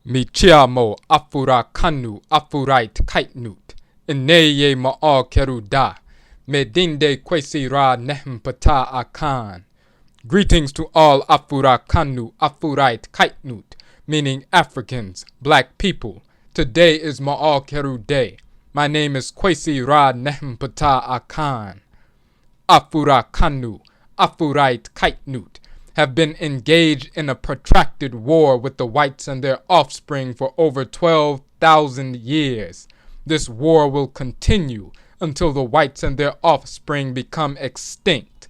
Mi chiamo Afurakani Afuraitkaitnit MAAKHERU Medinde Kwesi ra Nehem Ptah Akhan. Greetings to all Afurakani Afuraitkaitnit, meaning Africans, black people. Today is MAAKHERU Day. My name is Kwesi ra Nehem Ptah Akhan. Afurakani Afuraitkaitnit have been engaged in a protracted war with the whites and their offspring for over 12,000 years. This war will continue until the whites and their offspring become extinct.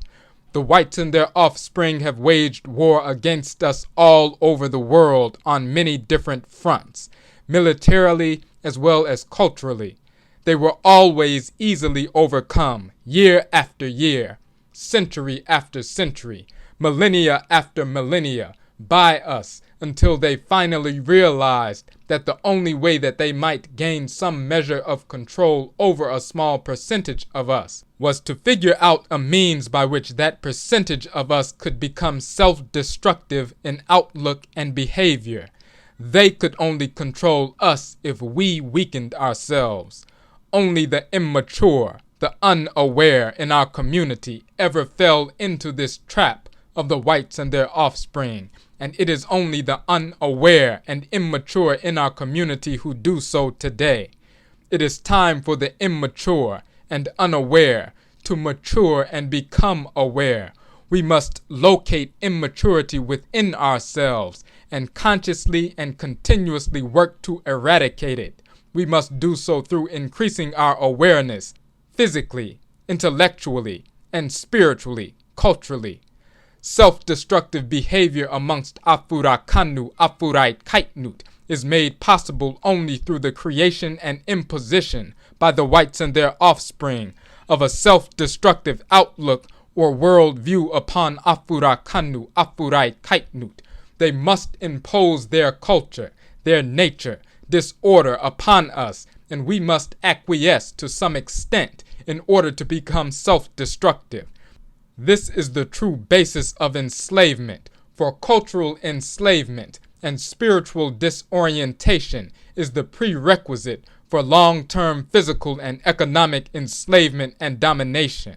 The whites and their offspring have waged war against us all over the world on many different fronts, militarily as well as culturally. They were always easily overcome, year after year, century after century, millennia after millennia, by us, until they finally realized that the only way that they might gain some measure of control over a small percentage of us was to figure out a means by which that percentage of us could become self-destructive in outlook and behavior. They could only control us if we weakened ourselves. Only the immature, the unaware in our community ever fell into this trap of the whites and their offspring, and it is only the unaware and immature in our community who do so today. It is time for the immature and unaware to mature and become aware. We must locate immaturity within ourselves and consciously and continuously work to eradicate it. We must do so through increasing our awareness, physically, intellectually, and spiritually, culturally. Self-destructive behavior amongst Afurakani Afuraitkaitnit is made possible only through the creation and imposition by the whites and their offspring of a self-destructive outlook or worldview upon Afurakani Afuraitkaitnit. They must impose their culture, their nature, disorder upon us, and we must acquiesce to some extent in order to become self-destructive. This is the true basis of enslavement, for cultural enslavement and spiritual disorientation is the prerequisite for long-term physical and economic enslavement and domination.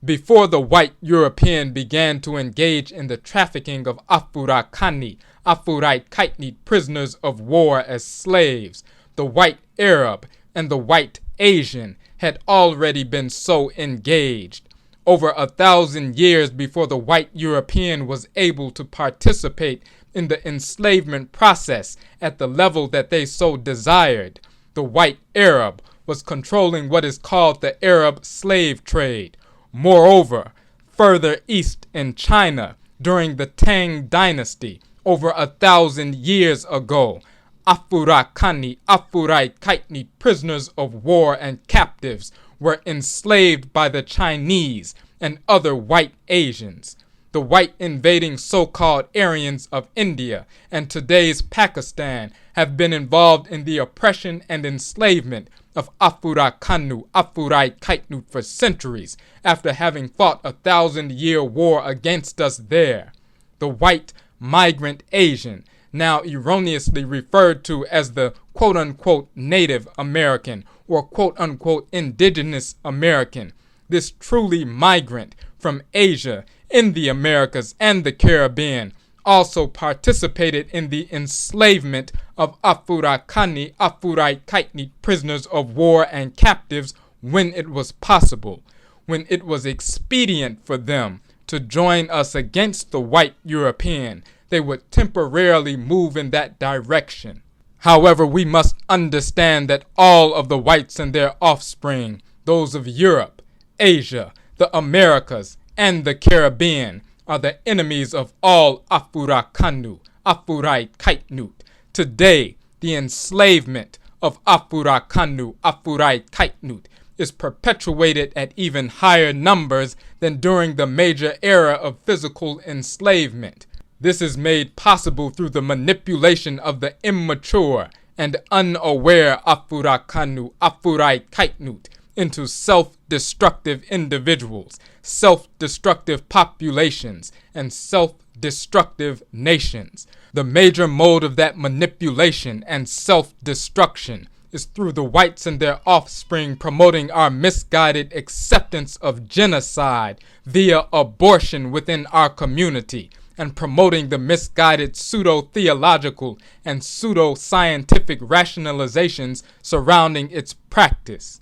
Before the white European began to engage in the trafficking of Afurakani Afuraitkaitnit prisoners of war as slaves, the white Arab and the white Asian had already been so engaged. Over 1,000 years before the white European was able to participate in the enslavement process at the level that they so desired, the white Arab was controlling what is called the Arab slave trade. Moreover, further east in China, during the Tang dynasty, over 1,000 years ago, Afurakani Afuraitkaitnit prisoners of war and captives were enslaved by the Chinese and other white Asians. The white invading so-called Aryans of India and today's Pakistan have been involved in the oppression and enslavement of Afurakani Afuraitkaitnit for centuries after having fought a 1,000-year war against us there. The white migrant Asian, now erroneously referred to as the quote-unquote Native American or quote-unquote indigenous American, this truly migrant from Asia in the Americas and the Caribbean, also participated in the enslavement of Afurakani Afuraitkaitnit prisoners of war and captives when it was possible, when it was expedient for them to join us against the white European. They would temporarily move in that direction. However, we must understand that all of the whites and their offspring, those of Europe, Asia, the Americas, and the Caribbean, are the enemies of all Afurakani Afuraitkaitnit. Today, the enslavement of Afurakani Afuraitkaitnit is perpetuated at even higher numbers than during the major era of physical enslavement. This is made possible through the manipulation of the immature and unaware Afurakani Afuraitkaitnit into self-destructive individuals, self-destructive populations, and self-destructive nations. The major mode of that manipulation and self-destruction is through the whites and their offspring promoting our misguided acceptance of genocide via abortion within our community, and promoting the misguided pseudo-theological and pseudo-scientific rationalizations surrounding its practice.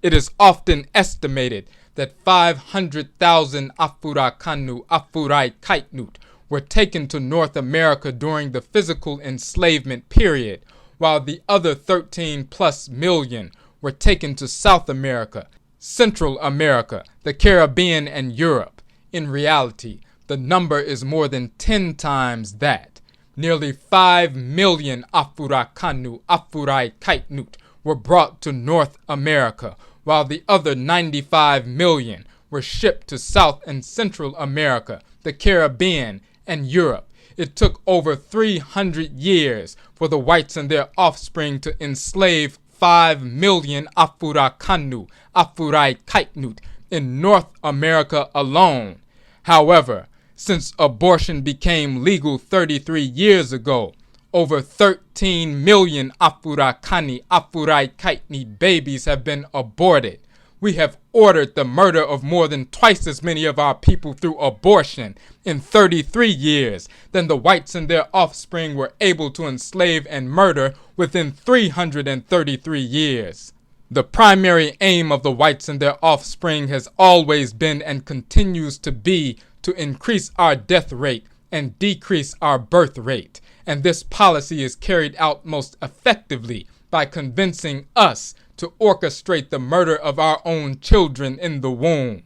It is often estimated that 500,000 Afurakani Afuraitkaitnit were taken to North America during the physical enslavement period, while the other 13+ million were taken to South America, Central America, the Caribbean, and Europe. In reality, the number is more than 10 times that. Nearly 5 million Afurakani Afuraitkaitnit were brought to North America, while the other 95 million were shipped to South and Central America, the Caribbean, and Europe. It took over 300 years for the whites and their offspring to enslave 5 million Afurakani Afuraitkaitnit in North America alone. However, since abortion became legal 33 years ago, over 13 million Afurakani Afuraitkaitnit babies have been aborted. We have ordered the murder of more than twice as many of our people through abortion in 33 years than the whites and their offspring were able to enslave and murder within 333 years. The primary aim of the whites and their offspring has always been and continues to be to increase our death rate and decrease our birth rate, and this policy is carried out most effectively by convincing us to orchestrate the murder of our own children in the womb.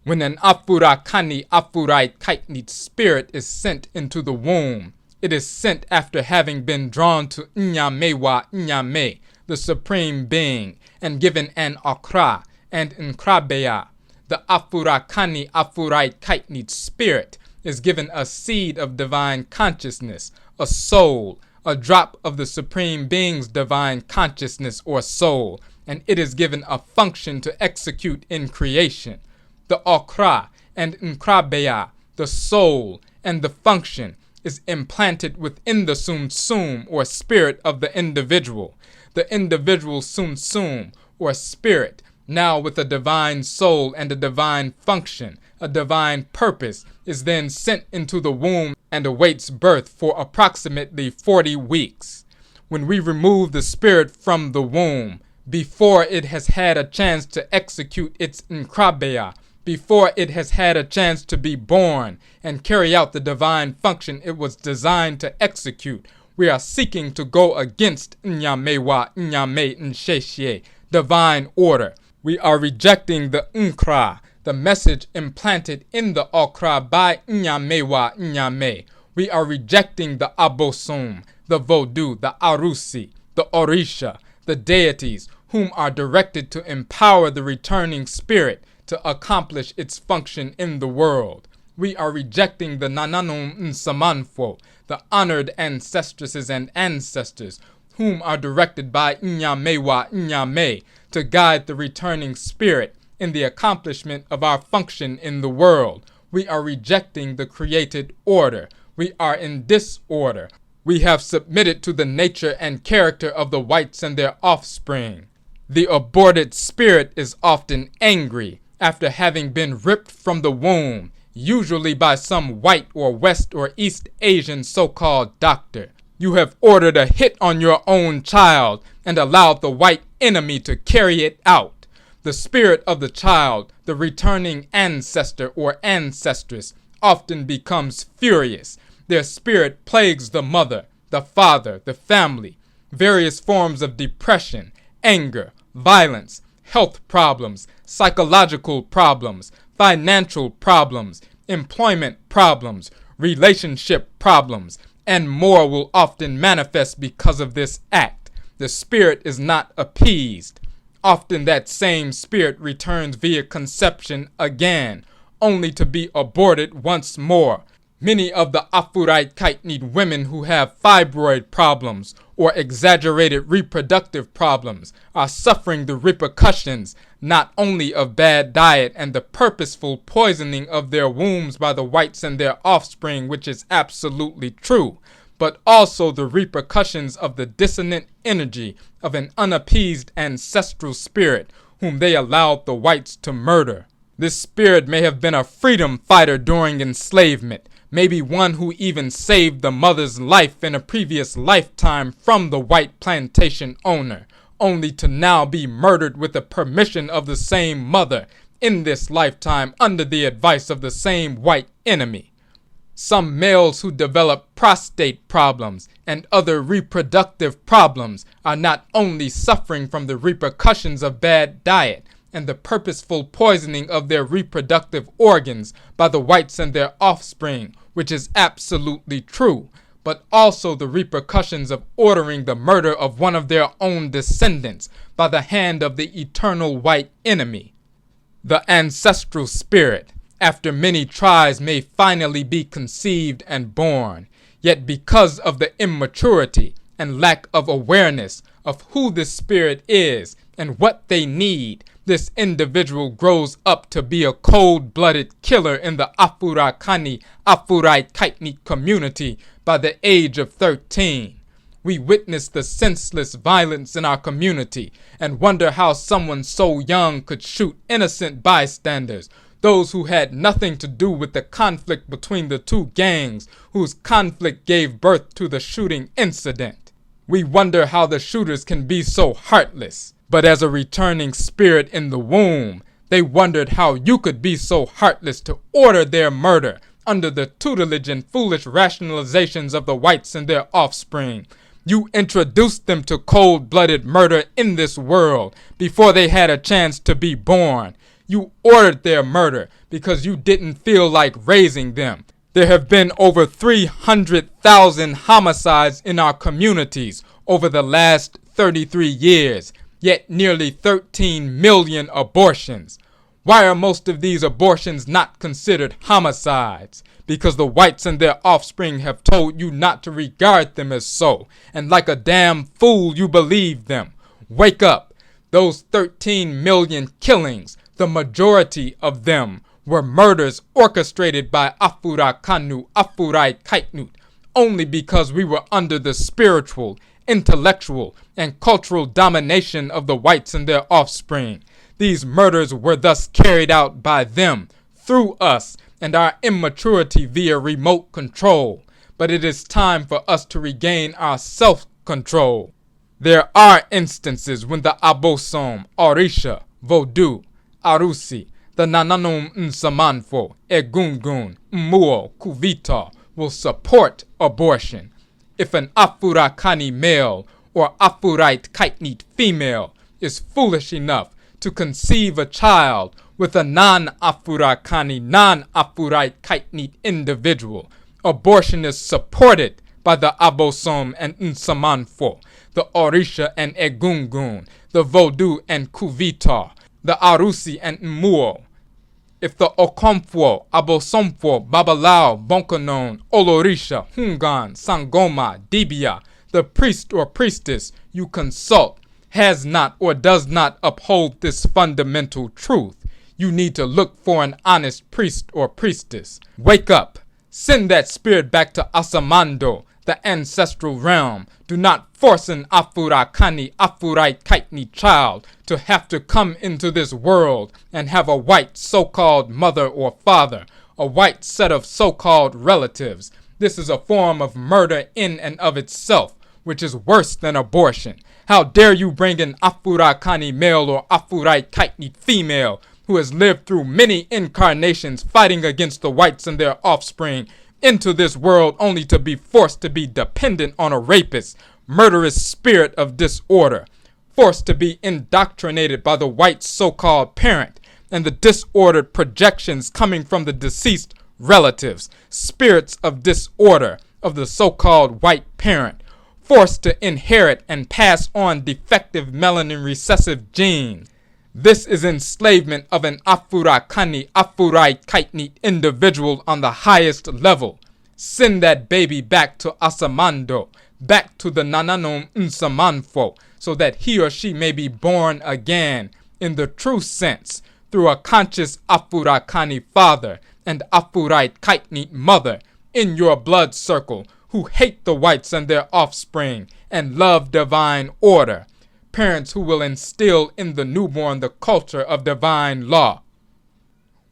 When an Afurakani Afuraitkaitnit spirit is sent into the womb, it is sent after having been drawn to Nyamewa Nyame, the Supreme Being, and given an Akra and Nkrabeya. The Afurakani Afuraitkaitnit spirit is given a seed of divine consciousness, a soul, a drop of the Supreme Being's divine consciousness or soul, and it is given a function to execute in creation. The Akra and Nkrabeya, the soul and the function, is implanted within the Sum or spirit of the individual. The individual Sum or spirit, now with a divine soul and a divine function, a divine purpose, is then sent into the womb and awaits birth for approximately 40 weeks. When we remove the spirit from the womb, before it has had a chance to execute its Nkrabeya, before it has had a chance to be born and carry out the divine function it was designed to execute, we are seeking to go against Nyamewa Nyame Nsheshye, divine order. We are rejecting the Nkra, the message implanted in the Akra by Nyamewa Nyame. We are rejecting the Abosom, the Vodou, the Arusi, the Orisha, the deities, whom are directed to empower the returning spirit to accomplish its function in the world. We are rejecting the Nananum Nsamanfo, the honored ancestresses and ancestors, whom are directed by Nyamewa Nyame to guide the returning spirit in the accomplishment of our function in the world. We are rejecting the created order. We are in disorder. We have submitted to the nature and character of the whites and their offspring. The aborted spirit is often angry after having been ripped from the womb, usually by some white or West or East Asian so-called doctor. You have ordered a hit on your own child and allowed the white enemy to carry it out. The spirit of the child, the returning ancestor or ancestress, often becomes furious. Their spirit plagues the mother, the father, the family. Various forms of depression, anger, violence, health problems, psychological problems, financial problems, employment problems, relationship problems, and more will often manifest because of this act. The spirit is not appeased. Often that same spirit returns via conception again, only to be aborted once more. Many of the Afuraitkaitnit women who have fibroid problems or exaggerated reproductive problems are suffering the repercussions not only of bad diet and the purposeful poisoning of their wombs by the whites and their offspring, which is absolutely true, but also the repercussions of the dissonant energy of an unappeased ancestral spirit whom they allowed the whites to murder. This spirit may have been a freedom fighter during enslavement, maybe one who even saved the mother's life in a previous lifetime from the white plantation owner, only to now be murdered with the permission of the same mother in this lifetime under the advice of the same white enemy. Some males who develop prostate problems and other reproductive problems are not only suffering from the repercussions of bad diet and the purposeful poisoning of their reproductive organs by the whites and their offspring, which is absolutely true, but also the repercussions of ordering the murder of one of their own descendants by the hand of the eternal white enemy. The ancestral spirit, after many tries, may finally be conceived and born, yet because of the immaturity and lack of awareness of who this spirit is and what they need, this individual grows up to be a cold-blooded killer in the Afurakani Afuraitkaitnit community by the age of 13. We witness the senseless violence in our community and wonder how someone so young could shoot innocent bystanders, those who had nothing to do with the conflict between the two gangs, whose conflict gave birth to the shooting incident. We wonder how the shooters can be so heartless. But as a returning spirit in the womb, they wondered how you could be so heartless to order their murder under the tutelage and foolish rationalizations of the whites and their offspring. You introduced them to cold-blooded murder in this world before they had a chance to be born. You ordered their murder because you didn't feel like raising them. There have been over 300,000 homicides in our communities over the last 33 years. Yet nearly 13 million abortions. Why are most of these abortions not considered homicides? Because the whites and their offspring have told you not to regard them as so, and like a damn fool you believe them. Wake up. Those 13 million killings, the majority of them, were murders orchestrated by Afurakani Afuraitkaitnit, only because we were under the spiritual, intellectual, and cultural domination of the whites and their offspring. These murders were thus carried out by them, through us, and our immaturity via remote control. But it is time for us to regain our self-control. There are instances when the Abosom, Orisha, Vodou, Arusi, the Nananum Nsamanfo, Egungun, Muo, Kuvita will support abortion. If an Afurakani male or Afuraitkaitnit female is foolish enough to conceive a child with a non-Afurakani, non-Afuraitkaitnit individual, abortion is supported by the Abosom and Nsamanfo, the Orisha and Egungun, the Vodou and Kuvita, the Arusi and Muo. If the Okomfo, Abosomfo, Babalao, Bonkonon, Olorisha, Hungan, Sangoma, Dibia, the priest or priestess you consult has not or does not uphold this fundamental truth, you need to look for an honest priest or priestess. Wake up. Send that spirit back to Asamando, the ancestral realm. Do not force an Afurakani Afuraitkaitnit child to have to come into this world and have a white so-called mother or father, a white set of so-called relatives. This is a form of murder in and of itself, which is worse than abortion. How dare you bring an Afurakani male or Afuraitkaitnit female who has lived through many incarnations fighting against the whites and their offspring into this world only to be forced to be dependent on a rapist, murderous spirit of disorder, forced to be indoctrinated by the white so-called parent and the disordered projections coming from the deceased relatives, spirits of disorder of the so-called white parent, forced to inherit and pass on defective melanin recessive genes. This is enslavement of an Afurakani Afuraitkaitnit individual on the highest level. Send that baby back to Asamando, back to the Nananom Nsamanfo, so that he or she may be born again in the true sense through a conscious Afurakani father and Afuraitkaitnit mother in your blood circle who hate the whites and their offspring and love divine order. Parents who will instill in the newborn the culture of divine law.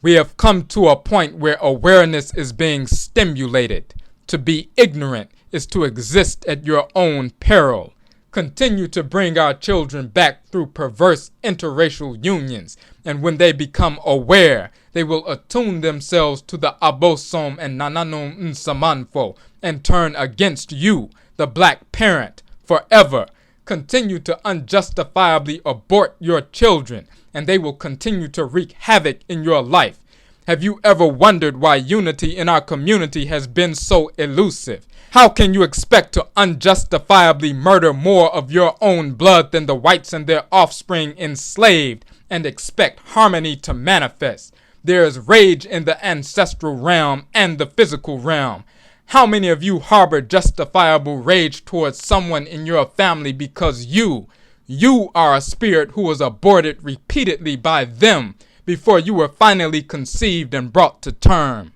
We have come to a point where awareness is being stimulated. To be ignorant is to exist at your own peril. Continue to bring our children back through perverse interracial unions, and when they become aware, they will attune themselves to the Abosom and Nananom Nsamanfo and turn against you, the black parent, forever. Continue to unjustifiably abort your children, and they will continue to wreak havoc in your life. Have you ever wondered why unity in our community has been so elusive? How can you expect to unjustifiably murder more of your own blood than the whites and their offspring enslaved and expect harmony to manifest? There is rage in the ancestral realm and the physical realm. How many of you harbor justifiable rage towards someone in your family because you are a spirit who was aborted repeatedly by them before you were finally conceived and brought to term?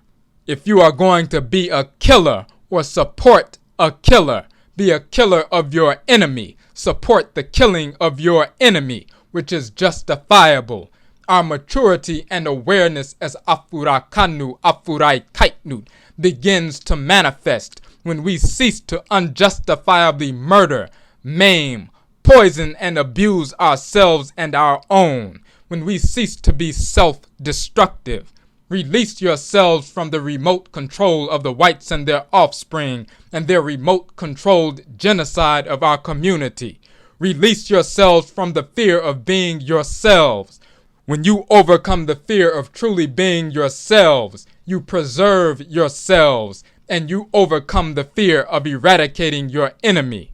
If you are going to be a killer or support a killer, be a killer of your enemy. Support the killing of your enemy, which is justifiable. Our maturity and awareness as Afurakani Afuraitkaitnit begins to manifest when we cease to unjustifiably murder, maim, poison, and abuse ourselves and our own. When we cease to be self-destructive. Release yourselves from the remote control of the whites and their offspring and their remote-controlled genocide of our community. Release yourselves from the fear of being yourselves. When you overcome the fear of truly being yourselves, you preserve yourselves, and you overcome the fear of eradicating your enemy.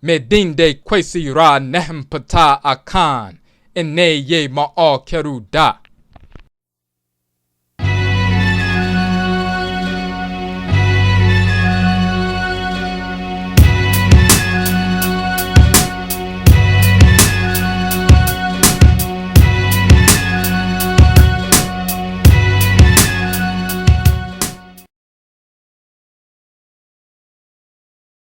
Medinde Kwesi Ra Nehem Ptah Akhan, Ene Ye MAAKHERU Da.